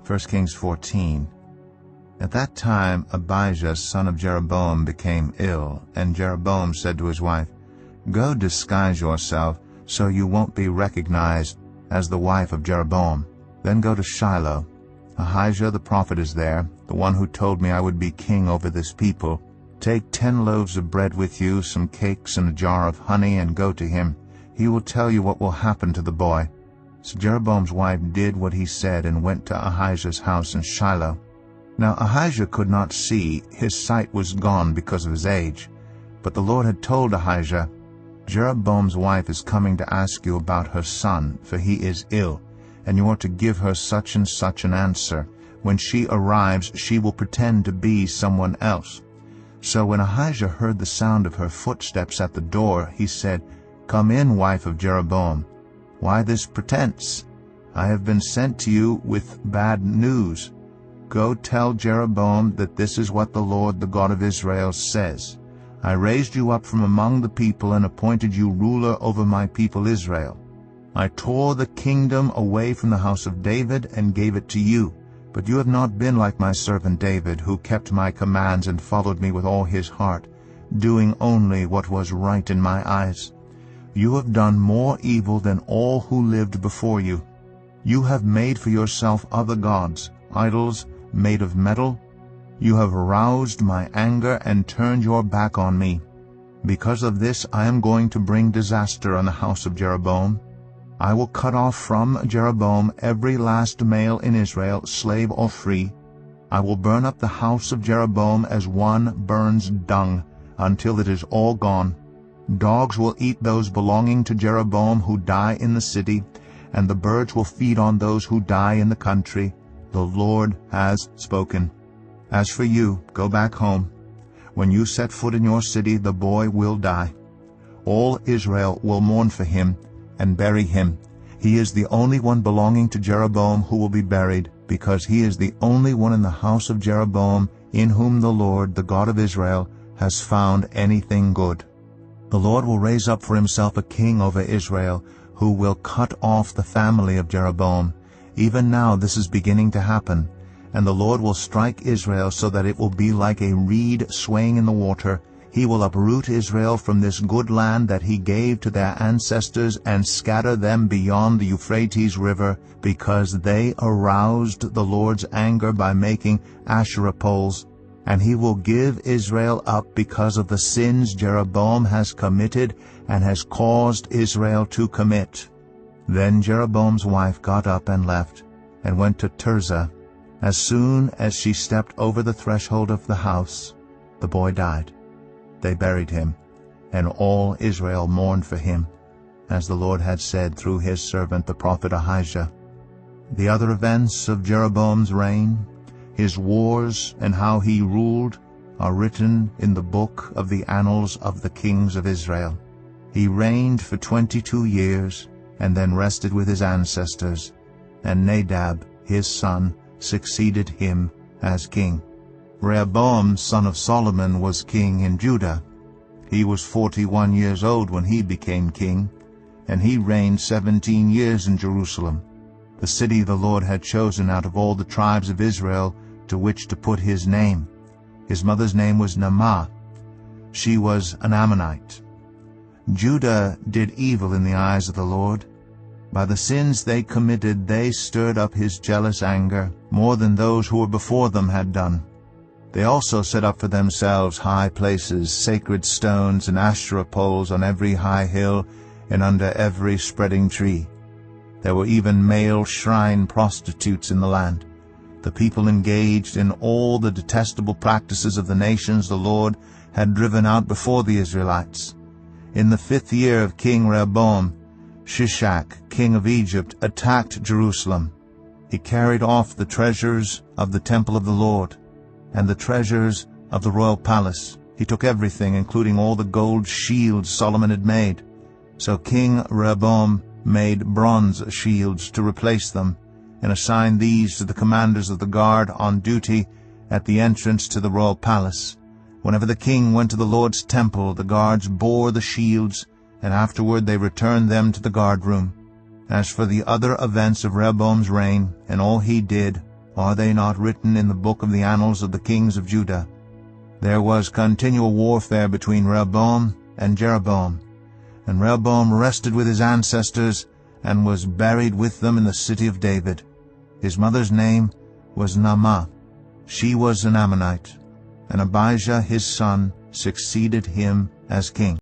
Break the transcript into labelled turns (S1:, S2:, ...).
S1: 1 Kings 14. At that time Abijah son of Jeroboam became ill, and Jeroboam said to his wife, "Go disguise yourself, so you won't be recognized as the wife of Jeroboam. Then go to Shiloh. Ahijah the prophet is there, the one who told me I would be king over this people. Take 10 loaves of bread with you, some cakes, and a jar of honey, and go to him. He will tell you what will happen to the boy." So Jeroboam's wife did what he said and went to Ahijah's house in Shiloh. Now Ahijah could not see, his sight was gone because of his age. But the Lord had told Ahijah, "Jeroboam's wife is coming to ask you about her son, for he is ill, and you are to give her such and such an answer. When she arrives, she will pretend to be someone else." So when Ahijah heard the sound of her footsteps at the door, he said, "Come in, wife of Jeroboam. Why this pretense? I have been sent to you with bad news. Go tell Jeroboam that this is what the Lord, the God of Israel, says. I raised you up from among the people and appointed you ruler over my people Israel. I tore the kingdom away from the house of David and gave it to you. But you have not been like my servant David, who kept my commands and followed me with all his heart, doing only what was right in my eyes. You have done more evil than all who lived before you. You have made for yourself other gods, idols made of metal. You have aroused my anger and turned your back on me. Because of this I am going to bring disaster on the house of Jeroboam. I will cut off from Jeroboam every last male in Israel, slave or free. I will burn up the house of Jeroboam as one burns dung, until it is all gone. Dogs will eat those belonging to Jeroboam who die in the city, and the birds will feed on those who die in the country. The Lord has spoken. As for you, go back home. When you set foot in your city, the boy will die. All Israel will mourn for him and bury him. He is the only one belonging to Jeroboam who will be buried, because he is the only one in the house of Jeroboam in whom the Lord, the God of Israel, has found anything good. The Lord will raise up for himself a king over Israel, who will cut off the family of Jeroboam. Even now this is beginning to happen. And the Lord will strike Israel so that it will be like a reed swaying in the water. He will uproot Israel from this good land that he gave to their ancestors and scatter them beyond the Euphrates River, because they aroused the Lord's anger by making Asherah poles. And he will give Israel up because of the sins Jeroboam has committed and has caused Israel to commit. Then Jeroboam's wife got up and left, and went to Tirzah. As soon as she stepped over the threshold of the house, the boy died. They buried him, and all Israel mourned for him, as the Lord had said through his servant the prophet Ahijah. The other events of Jeroboam's reign, his wars, and how he ruled, are written in the book of the annals of the kings of Israel. He reigned for 22 years, and then rested with his ancestors, and Nadab, his son, succeeded him as king. Rehoboam, son of Solomon, was king in Judah. He was 41 years old when he became king, and he reigned 17 years in Jerusalem, the city the Lord had chosen out of all the tribes of Israel to which to put his name. His mother's name was Naamah. She was an Ammonite. Judah did evil in the eyes of the Lord. By the sins they committed, they stirred up his jealous anger, more than those who were before them had done. They also set up for themselves high places, sacred stones, and Asherah poles on every high hill and under every spreading tree. There were even male shrine prostitutes in the land. The people engaged in all the detestable practices of the nations the Lord had driven out before the Israelites. In the 5th year of King Rehoboam, Shishak, king of Egypt, attacked Jerusalem. He carried off the treasures of the temple of the Lord and the treasures of the royal palace. He took everything, including all the gold shields Solomon had made. So King Rehoboam made bronze shields to replace them, and assigned these to the commanders of the guard on duty at the entrance to the royal palace. Whenever the king went to the Lord's temple, the guards bore the shields, and afterward they returned them to the guard room. As for the other events of Rehoboam's reign, and all he did, Are they not written in the book of the annals of the kings of Judah? There was continual warfare between Rehoboam and Jeroboam. And Rehoboam rested with his ancestors, and was buried with them in the city of David. His mother's name was Naamah. She was an Ammonite, and Abijah his son succeeded him as king.